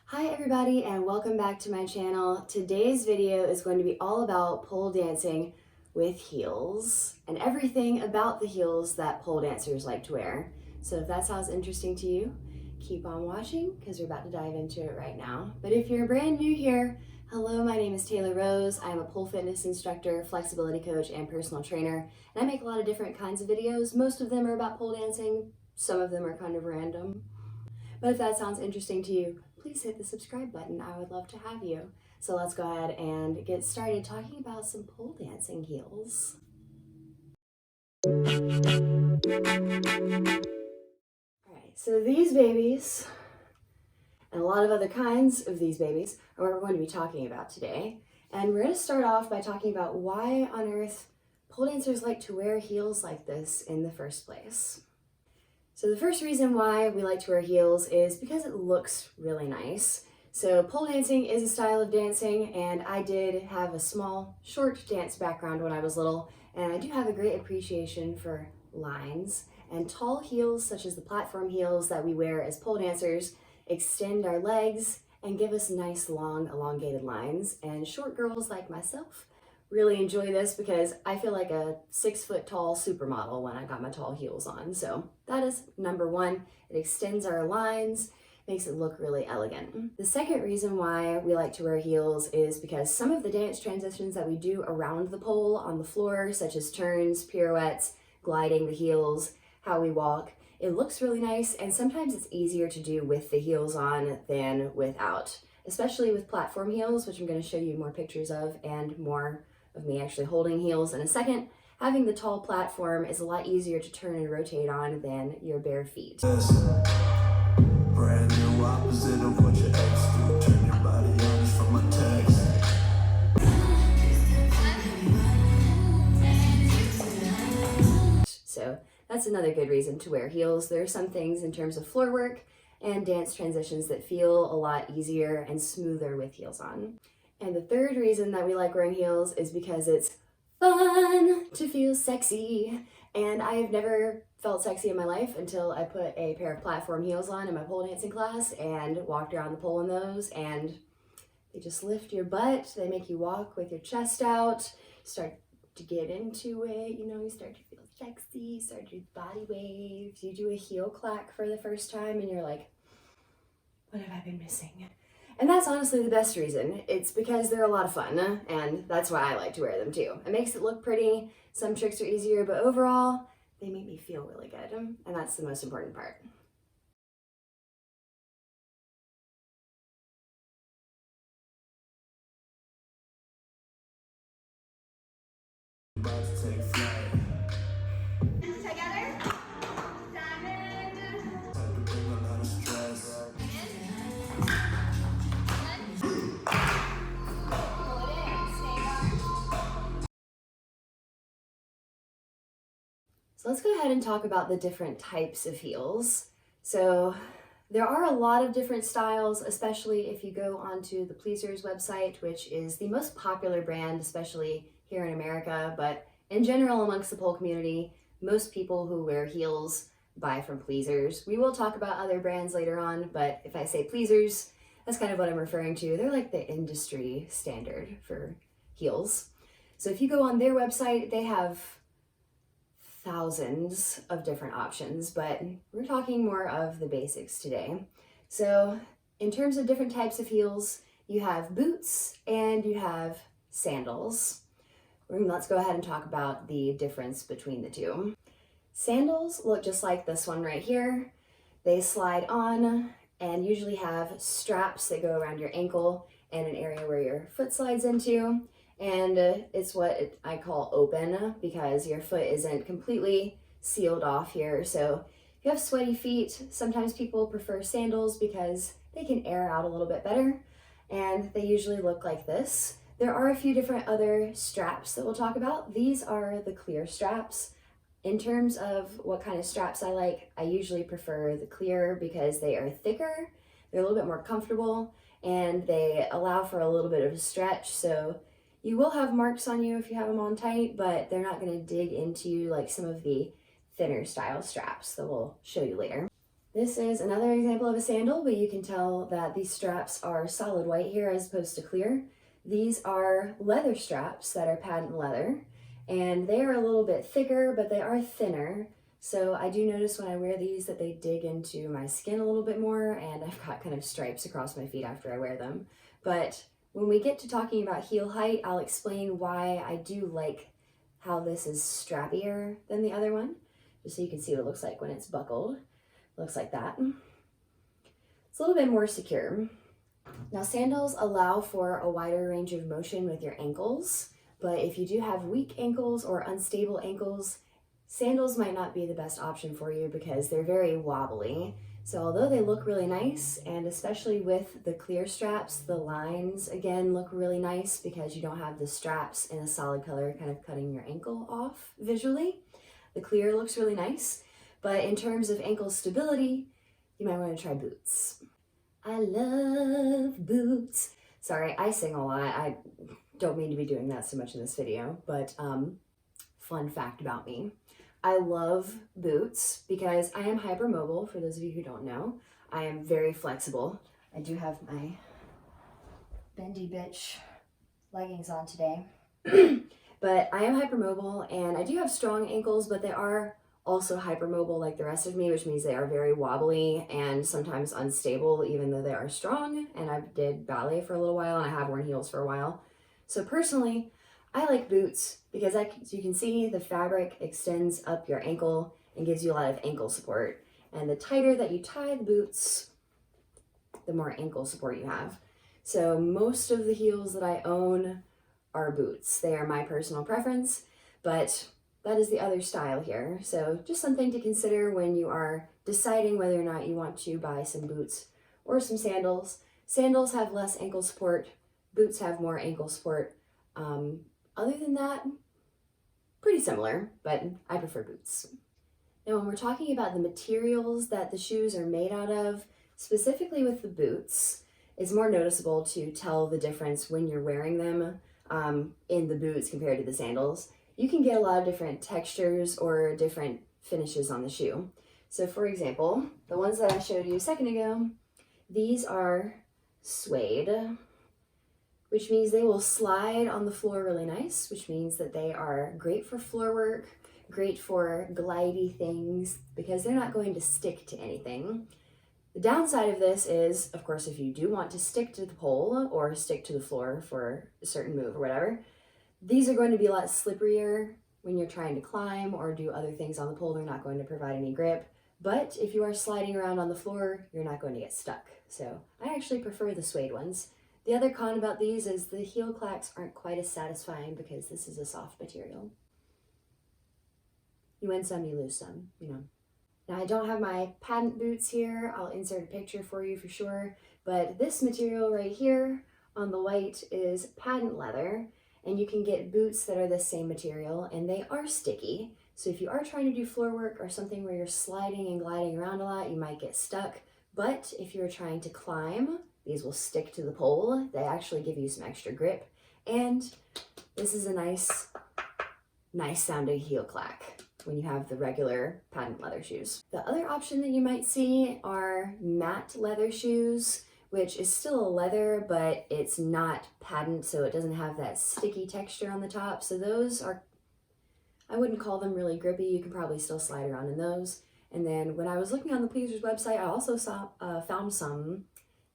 Hi everybody and welcome back to my channel. Today's video is going to be all about pole dancing with heels and everything about the heels that pole dancers like to wear. So if that sounds interesting to you, keep on watching because we're about to dive into it right now. But if you're brand new here, hello, my name is Taylor Rose. I'm a pole fitness instructor, flexibility coach, and personal trainer. And I make a lot of different kinds of videos. Most of them are about pole dancing. Some of them are kind of random. But if that sounds interesting to you, please hit the subscribe button. I would love to have you. So let's go ahead and get started talking about some pole dancing heels. Alright, so these babies, and a lot of other kinds of these babies, are what we're going to be talking about today. And we're going to start off by talking about why on earth pole dancers like to wear heels like this in the first place. So the first reason why we like to wear heels is because it looks really nice. So pole dancing is a style of dancing, and I did have a small, short dance background when I was little, and I do have a great appreciation for lines. And tall heels, such as the platform heels that we wear as pole dancers, extend our legs and give us nice, long, elongated lines. And short girls like myself really enjoy this because I feel like a 6-foot tall supermodel when I got my tall heels on. So that is number one. It extends our lines, makes it look really elegant. The second reason why we like to wear heels is because some of the dance transitions that we do around the pole on the floor, such as turns, pirouettes, gliding the heels, how we walk, it looks really nice, and sometimes it's easier to do with the heels on than without, especially with platform heels, which I'm going to show you more pictures of and more of me actually holding heels in a second. Having the tall platform is a lot easier to turn and rotate on than your bare feet. Brand new opposite of what your ex do. Turn your body on just from a text. So that's another good reason to wear heels. There are some things in terms of floor work and dance transitions that feel a lot easier and smoother with heels on. And the third reason that we like wearing heels is because it's fun to feel sexy. And I have never felt sexy in my life until I put a pair of platform heels on in my pole dancing class and walked around the pole in those, and they just lift your butt. They make you walk with your chest out. You start to get into it, you start to feel sexy, you start to do body waves, you do a heel clack for the first time and you're like, what have I been missing? And that's honestly the best reason. It's because they're a lot of fun, and that's why I like to wear them too. It makes it look pretty. Some tricks are easier, but overall, they make me feel really good, and that's the most important part. About to take flight. Together. 7. Had to bring a lot of stress. So let's go ahead and talk about the different types of heels. So there are a lot of different styles, especially if you go onto the Pleasers website, which is the most popular brand, especially here in America, but in general amongst the pole community, most people who wear heels buy from Pleasers. We will talk about other brands later on, but if I say Pleasers, that's kind of what I'm referring to. They're like the industry standard for heels. So if you go on their website, they have thousands of different options, but we're talking more of the basics today. So in terms of different types of heels, you have boots and you have sandals. Let's go ahead and talk about the difference between the two. Sandals look just like this one right here. They slide on and usually have straps that go around your ankle and an area where your foot slides into. And it's what I call open because your foot isn't completely sealed off here. So if you have sweaty feet, sometimes people prefer sandals because they can air out a little bit better, and they usually look like this. There are a few different other straps that we'll talk about. These are the clear straps. In terms of what kind of straps I like, I usually prefer the clear because they are thicker, they're a little bit more comfortable, and they allow for a little bit of a stretch. So you will have marks on you if you have them on tight, but they're not going to dig into you like some of the thinner style straps that we'll show you later. This is another example of a sandal, but you can tell that these straps are solid white here as opposed to clear. These are leather straps that are patent leather, and they are a little bit thicker, but they are thinner. So I do notice when I wear these that they dig into my skin a little bit more, and I've got kind of stripes across my feet after I wear them. But when we get to talking about heel height, I'll explain why I do like how this is strappier than the other one, just so you can see what it looks like when it's buckled. Looks like that. It's a little bit more secure. Now, sandals allow for a wider range of motion with your ankles, but if you do have weak ankles or unstable ankles, sandals might not be the best option for you because they're very wobbly. So although they look really nice, and especially with the clear straps, the lines again look really nice because you don't have the straps in a solid color kind of cutting your ankle off visually. The clear looks really nice. But in terms of ankle stability, you might want to try boots. I love boots. Sorry, I sing a lot. I don't mean to be doing that so much in this video, but fun fact about me. I love boots because I am hypermobile, for those of you who don't know. I am very flexible. I do have my bendy bitch leggings on today. But I am hypermobile and I do have strong ankles, but they are also hypermobile like the rest of me, which means they are very wobbly and sometimes unstable even though they are strong. And I did ballet for a little while and I have worn heels for a while. So personally, I like boots because you can see the fabric extends up your ankle and gives you a lot of ankle support. And the tighter that you tie the boots, the more ankle support you have. So most of the heels that I own are boots. They are my personal preference, but that is the other style here. So just something to consider when you are deciding whether or not you want to buy some boots or some sandals. Sandals have less ankle support, boots have more ankle support. Other than that, pretty similar, but I prefer boots. Now, when we're talking about the materials that the shoes are made out of, specifically with the boots, it's more noticeable to tell the difference when you're wearing them in the boots compared to the sandals. You can get a lot of different textures or different finishes on the shoe. So for example, the ones that I showed you a second ago, these are suede, which means they will slide on the floor really nice, which means that they are great for floor work, great for glidey things, because they're not going to stick to anything. The downside of this is, of course, if you do want to stick to the pole or stick to the floor for a certain move or whatever, these are going to be a lot slipperier when you're trying to climb or do other things on the pole. They're not going to provide any grip. But if you are sliding around on the floor, you're not going to get stuck. So I actually prefer the suede ones. The other con about these is the heel clacks aren't quite as satisfying because this is a soft material. You win some, you lose some, you know. Now I don't have my patent boots here. I'll insert a picture for you for sure. But this material right here on the white is patent leather. And you can get boots that are the same material and they are sticky. So if you are trying to do floor work or something where you're sliding and gliding around a lot, you might get stuck. But if you're trying to climb, these will stick to the pole. They actually give you some extra grip. And this is a nice sounding heel clack when you have the regular patent leather shoes. The other option that you might see are matte leather shoes, which is still a leather, but it's not patent, so it doesn't have that sticky texture on the top. So those are, I wouldn't call them really grippy. You can probably still slide around in those. And then when I was looking on the Pleasers website, I also found some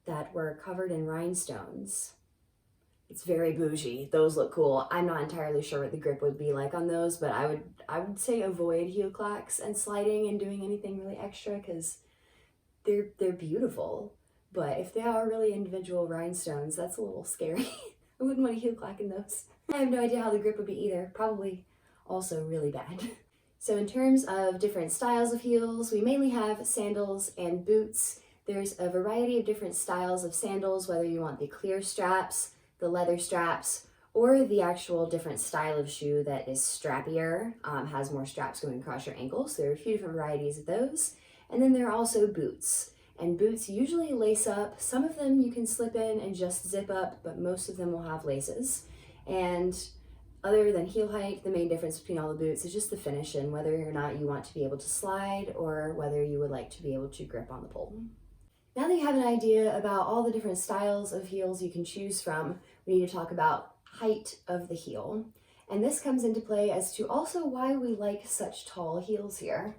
that were covered in rhinestones. It's very bougie. Those look cool. I'm not entirely sure what the grip would be like on those, but I would say avoid heel clacks and sliding and doing anything really extra because they're beautiful. But if they are really individual rhinestones, that's a little scary. I wouldn't want to heel clack in those. I have no idea how the grip would be either. Probably also really bad. So in terms of different styles of heels, we mainly have sandals and boots. There's a variety of different styles of sandals, whether you want the clear straps, the leather straps, or the actual different style of shoe that is strappier, has more straps going across your ankles. There are a few different varieties of those. And then there are also boots. And boots usually lace up. Some of them you can slip in and just zip up, but most of them will have laces. And Other than heel height, the main difference between all the boots is just the finish and whether or not you want to be able to slide or whether you would like to be able to grip on the pole. Now that you have an idea about all the different styles of heels you can choose from, we need to talk about height of the heel. And this comes into play as to also why we like such tall heels here.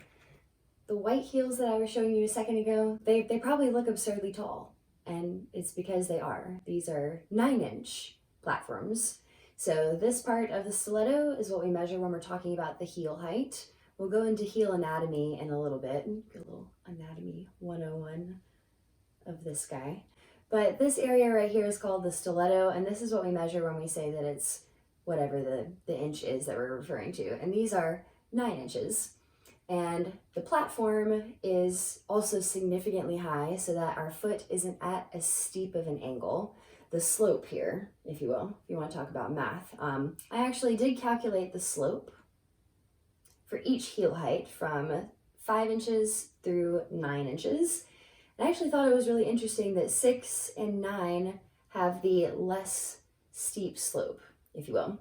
The white heels that I was showing you a second ago, they probably look absurdly tall, and it's because they are. These are 9-inch platforms. So this part of the stiletto is what we measure when we're talking about the heel height. We'll go into heel anatomy in a little bit, a little anatomy 101 of this guy. But this area right here is called the stiletto, and this is what we measure when we say that it's whatever the inch is that we're referring to. And these are 9 inches. And the platform is also significantly high so that our foot isn't at as steep of an angle. The slope here, if you will, if you want to talk about math. I actually did calculate the slope for each heel height from 5 inches through 9 inches. I actually thought it was really interesting that 6 and 9 have the less steep slope, if you will.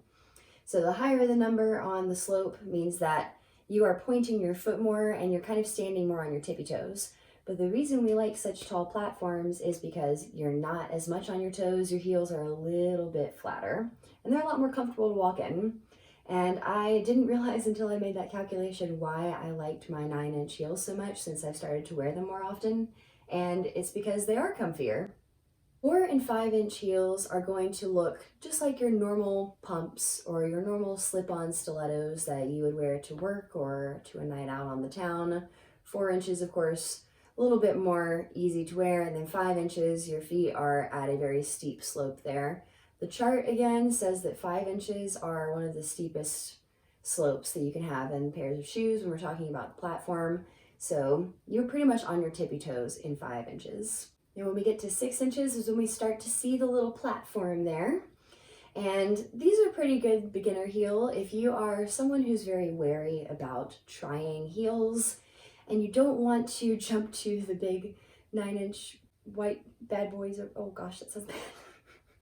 So the higher the number on the slope means that you are pointing your foot more and you're kind of standing more on your tippy toes. But the reason we like such tall platforms is because you're not as much on your toes, your heels are a little bit flatter, and they're a lot more comfortable to walk in. And I didn't realize until I made that calculation why I liked my 9-inch heels so much since I've started to wear them more often. And it's because they are comfier. 4 and 5-inch heels are going to look just like your normal pumps or your normal slip-on stilettos that you would wear to work or to a night out on the town. 4 inches, of course, a little bit more easy to wear, and then 5 inches, your feet are at a very steep slope there. The chart, again, says that 5 inches are one of the steepest slopes that you can have in pairs of shoes when we're talking about the platform. So you're pretty much on your tippy toes in 5 inches. And when we get to 6 inches is when we start to see the little platform there. And these are pretty good beginner heel if you are someone who's very wary about trying heels and you don't want to jump to the big 9-inch white bad boys. Oh gosh, that sounds bad.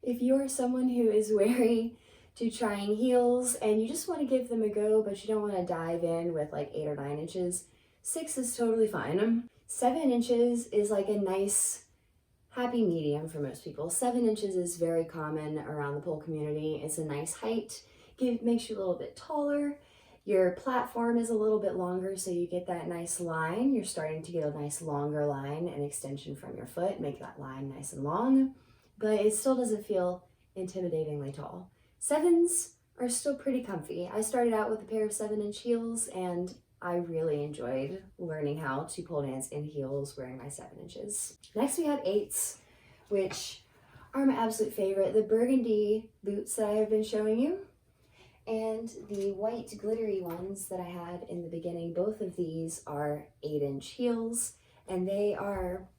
If you're someone who is wary to trying heels and you just want to give them a go, but you don't want to dive in with like 8 or 9 inches, 6 is totally fine. 7 inches is like a nice happy medium for most people. 7 inches is very common around the pole community. It's a nice height. It makes you a little bit taller. Your platform is a little bit longer, so you get that nice line. You're starting to get a nice longer line and extension from your foot, make that line nice and long, but it still doesn't feel intimidatingly tall. 7s are still pretty comfy. I started out with a pair of 7-inch heels and I really enjoyed learning how to pole dance in heels wearing my 7 inches. Next we have 8s, which are my absolute favorite. The burgundy boots that I have been showing you and the white glittery ones that I had in the beginning. Both of these are 8-inch heels and they are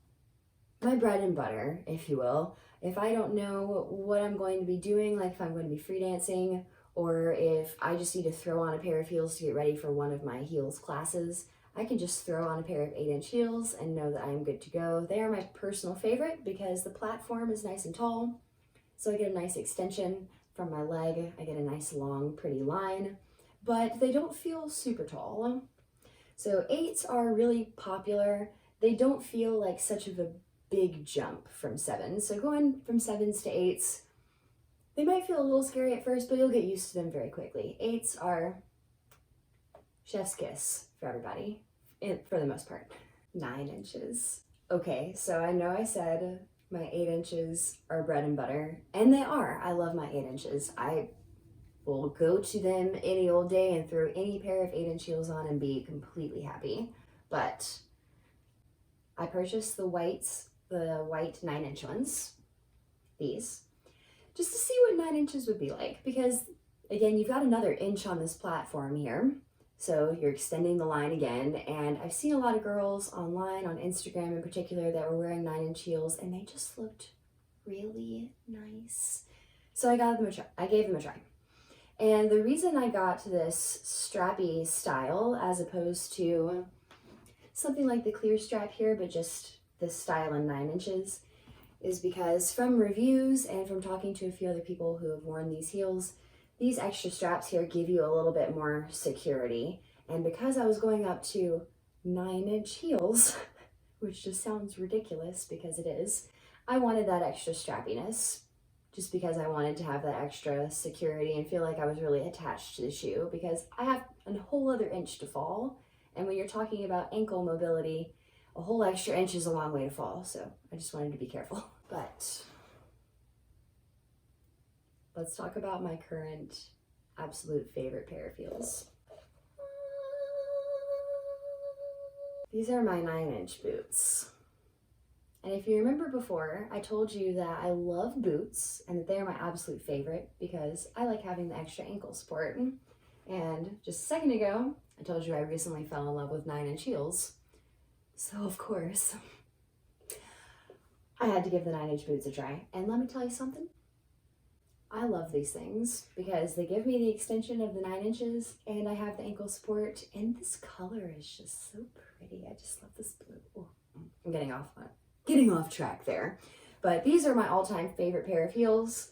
my bread and butter, if you will. If I don't know what I'm going to be doing, like if I'm going to be free dancing, or if I just need to throw on a pair of heels to get ready for one of my heels classes, I can just throw on a pair of 8-inch heels and know that I am good to go. They are my personal favorite because the platform is nice and tall, so I get a nice extension from my leg. I get a nice long, pretty line, but they don't feel super tall. So 8s are really popular. They don't feel like such of a big jump from 7s. So going from 7s to 8s, they might feel a little scary at first, but you'll get used to them very quickly. 8s are chef's kiss for everybody, for the most part. 9 inches. Okay, so I know I said my 8 inches are bread and butter, and they are. I love my 8 inches. I will go to them any old day and throw any pair of 8-inch heels on and be completely happy. But I purchased the white 9-inch ones, these, just to see what 9 inches would be like, because again, you've got another inch on this platform here, so you're extending the line again. And I've seen a lot of girls online, on Instagram in particular, that were wearing 9-inch heels and they just looked really nice. So I gave them a try. And the reason I got this strappy style as opposed to something like the clear strap here, but just this style in 9 inches, is because from reviews and from talking to a few other people who have worn these heels, these extra straps here give you a little bit more security. And because I was going up to 9-inch heels, which just sounds ridiculous because it is, I wanted that extra strappiness just because I wanted to have that extra security and feel like I was really attached to the shoe, because I have a whole other inch to fall. And when you're talking about ankle mobility, a whole extra inch is a long way to fall. So I just wanted to be careful. But let's talk about my current absolute favorite pair of heels. These are my 9-inch boots. And if you remember before, I told you that I love boots and that they are my absolute favorite because I like having the extra ankle support. And just a second ago, I told you I recently fell in love with 9-inch heels. So of course, I had to give the 9-inch boots a try. And let me tell you something. I love these things because they give me the extension of the 9 inches and I have the ankle support. And this color is just so pretty. I just love this blue. Oh, I'm getting off track there. But these are my all-time favorite pair of heels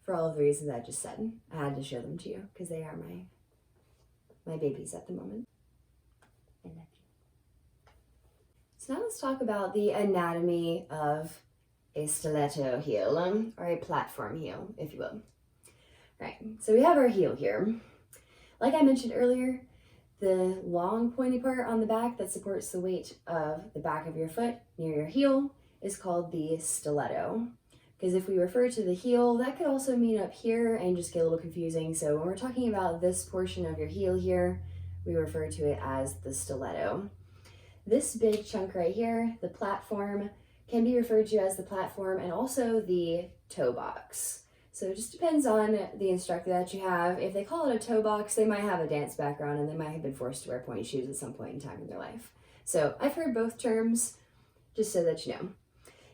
for all of the reasons I just said. I had to show them to you because they are my babies at the moment. I love you. So now let's talk about the anatomy of a stiletto heel, or a platform heel, if you will. Right, so we have our heel here. Like I mentioned earlier, the long pointy part on the back that supports the weight of the back of your foot near your heel is called the stiletto. Because if we refer to the heel, that could also mean up here and just get a little confusing. So when we're talking about this portion of your heel here, we refer to it as the stiletto. This big chunk right here, the platform, can be referred to as the platform and also the toe box. So it just depends on the instructor that you have. If they call it a toe box, they might have a dance background and they might have been forced to wear pointy shoes at some point in time in their life. So I've heard both terms, just so that you know.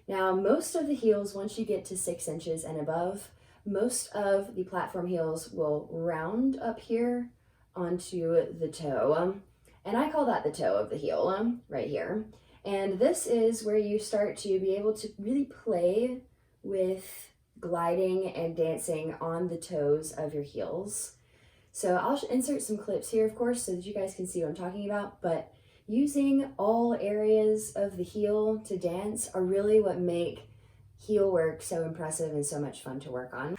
Now, most of the heels, once you get to 6 inches and above, most of the platform heels will round up here onto the toe. And I call that the toe of the heel, right here. And this is where you start to be able to really play with gliding and dancing on the toes of your heels. So I'll insert some clips here, of course, so that you guys can see what I'm talking about, but using all areas of the heel to dance are really what make heel work so impressive and so much fun to work on.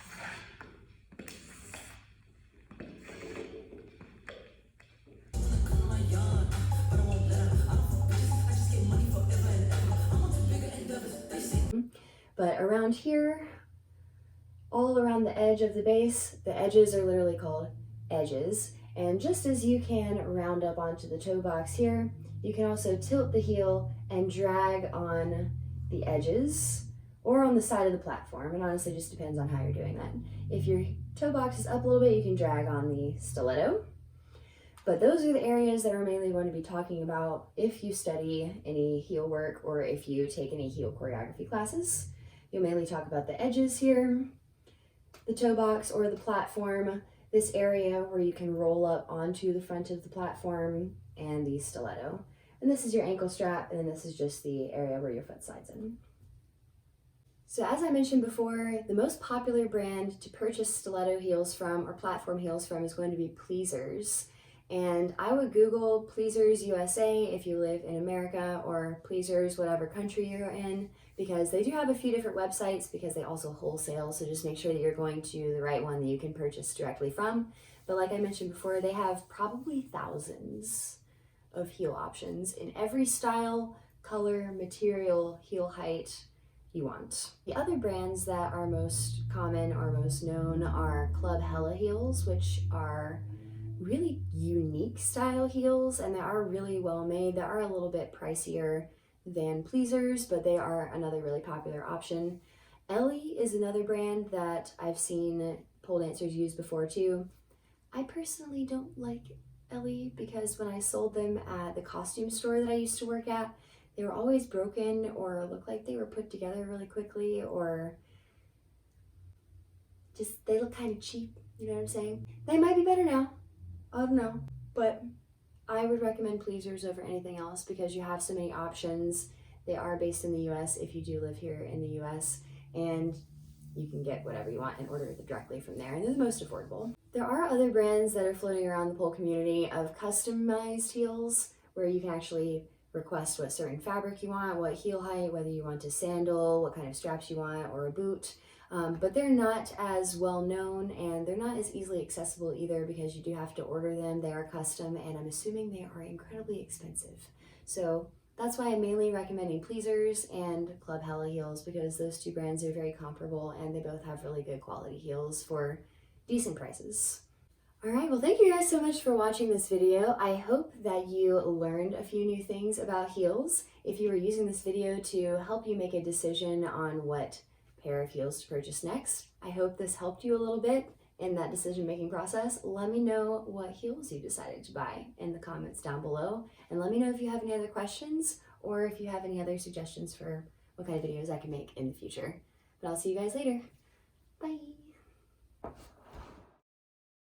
But around here, all around the edge of the base, the edges are literally called edges. And just as you can round up onto the toe box here, you can also tilt the heel and drag on the edges or on the side of the platform. It honestly just depends on how you're doing that. If your toe box is up a little bit, you can drag on the stiletto. But those are the areas that we're mainly going to be talking about if you study any heel work or if you take any heel choreography classes. You'll mainly talk about the edges here, the toe box or the platform, this area where you can roll up onto the front of the platform, and the stiletto. And this is your ankle strap, and then this is just the area where your foot slides in. So as I mentioned before, the most popular brand to purchase stiletto heels from or platform heels from is going to be Pleasers. And I would Google Pleasers USA if you live in America, or Pleasers whatever country you're in, because they do have a few different websites because they also wholesale, so just make sure that you're going to the right one that you can purchase directly from. But like I mentioned before, they have probably thousands of heel options in every style, color, material, heel height you want. The other brands that are most common or most known are Club Hella heels, which are really unique style heels, and they are really well made. They are a little bit pricier than Pleasers, but they are another really popular option. Ellie is another brand that I've seen pole dancers use before too. I personally don't like Ellie because when I sold them at the costume store that I used to work at, they were always broken or looked like they were put together really quickly, or just they look kind of cheap, you know what I'm saying? They might be better now, I don't know, but I would recommend Pleasers over anything else because you have so many options. They are based in the US if you do live here in the US, and you can get whatever you want and order it directly from there, and they're the most affordable. There are other brands that are floating around the pole community of customized heels where you can actually request what certain fabric you want, what heel height, whether you want a sandal, what kind of straps you want, or a boot. But they're not as well known and they're not as easily accessible either because you do have to order them. They are custom and I'm assuming they are incredibly expensive. So that's why I'm mainly recommending Pleasers and Club Hella heels because those two brands are very comparable and they both have really good quality heels for decent prices. Alright, well thank you guys so much for watching this video. I hope that you learned a few new things about heels. If you were using this video to help you make a decision on what pair of heels to purchase next, I hope this helped you a little bit in that decision-making process. Let me know what heels you decided to buy in the comments down below, and let me know if you have any other questions or if you have any other suggestions for what kind of videos I can make in the future. But I'll see you guys later. Bye!